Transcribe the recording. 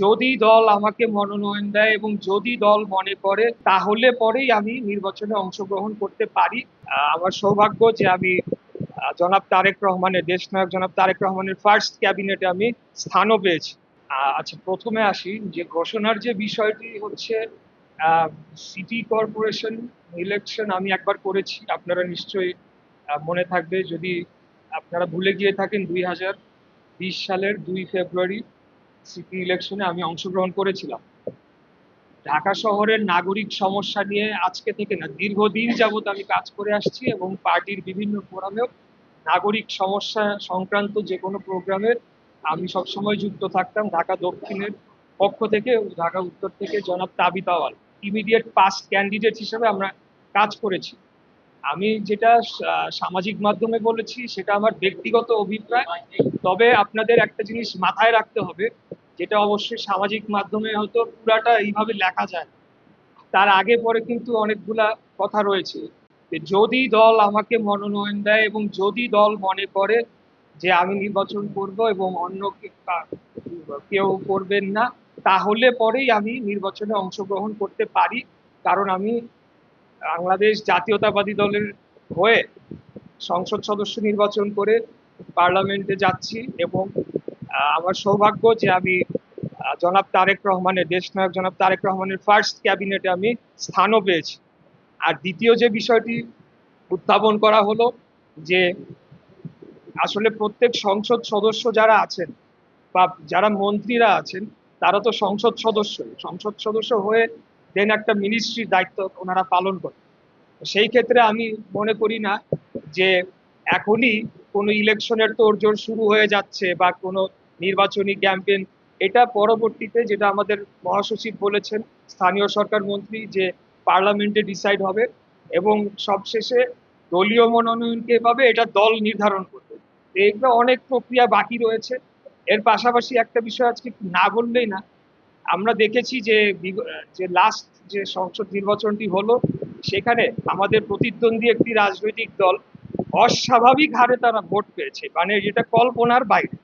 যদি দল আমাকে মনোনয়ন দেয় এবং যদি দল মনে করে তাহলে পরেই আমি নির্বাচনে অংশগ্রহণ করতে পারি। আমার সৌভাগ্য যে আমি জনাব তারেক রহমানের, দেশনায়ক জনাব তারেক রহমানের ফার্স্ট ক্যাবিনেটে আমি স্থানও পেয়েছি। আচ্ছা, প্রথমে আসি যে ঘোষণার যে বিষয়টি হচ্ছে, সিটি কর্পোরেশন ইলেকশন আমি একবার করেছি, আপনারা নিশ্চয়ই মনে থাকবে যদি আপনারা ভুলে গিয়ে থাকেন। 2020 সালের 2 ফেব্রুয়ারি সিটি ইলেকশনে আমি অংশগ্রহণ করেছিলাম। ঢাকা শহরের নাগরিক সমস্যা নিয়ে আজকে থেকে না, দীর্ঘদিন যাবৎ আমি কাজ করে আসছি এবং পার্টির বিভিন্ন ফোরামেও নাগরিক সমস্যা সংক্রান্ত যে কোনো প্রোগ্রামের আমি সবসময় যুক্ত থাকতাম। ঢাকা দক্ষিণের পক্ষ থেকে, ঢাকা উত্তর থেকে জনাব তাবিত আওয়াল ইমিডিয়েট পাস্ট ক্যান্ডিডেট হিসেবে আমরা কাজ করেছি। আমি যেটা সামাজিক মাধ্যমে বলেছি সেটা আমার ব্যক্তিগত অভিপ্রায়। তবে আপনাদের একটা জিনিস মাথায় রাখতে হবে, যেটা অবশ্যই সামাজিক মাধ্যমে হয়তো পুরাটা এইভাবে লেখা যায়, তার আগে পরে কিন্তু অনেকগুলা কথা রয়েছে। যে যদি দল আমাকে মনোনয়ন দেয় এবং যদি দল মনে করে যে আমি নির্বাচন করব এবং অন্য কেউ করবেন না, তাহলে পরেই আমি নির্বাচনে অংশগ্রহণ করতে পারি। কারণ আমি বাংলাদেশ জাতীয়তাবাদী দলের হয়ে সংসদ সদস্য নির্বাচন করে পার্লামেন্টে যাচ্ছি এবং আমার সৌভাগ্য যে আমি জনাব তারেক রহমানের, দেশনায়ক জনাব তারেক রহমানের ফার্স্ট ক্যাবিনেটে আমি স্থানও পেয়েছি। আর দ্বিতীয় যে বিষয়টি উত্থাপন করা হলো, যে আসলে প্রত্যেক সংসদ সদস্য যারা আছেন বা যারা মন্ত্রীরা আছেন, তারা তো সংসদ সদস্য হয়ে দেন একটা মিনিস্ট্রির দায়িত্ব ওনারা পালন করেন। সেই ক্ষেত্রে আমি মনে করি না যে এখনই কোনো ইলেকশনের তোড়জোড় শুরু হয়ে যাচ্ছে বা কোনো নির্বাচনী ক্যাম্পেইন, এটা পরবর্তীতে, যেটা আমাদের মহাসচিব বলেছেন, স্থানীয় সরকার মন্ত্রী, যে পার্লামেন্টে ডিসাইড হবে এবং সবশেষে দলীয় মনোনয়নকে পাবে এটা দল নির্ধারণ করবে। এইগুলো অনেক প্রক্রিয়া বাকি রয়েছে। এর পাশাপাশি একটা বিষয় আজকে না বললেই না, আমরা দেখেছি যে যে লাস্ট যে সংসদ নির্বাচনটি হলো, সেখানে আমাদের প্রতিদ্বন্দ্বী একটি রাজনৈতিক দল অস্বাভাবিক হারে তারা ভোট পেয়েছে, মানে যেটা কল্পনার বাইরে।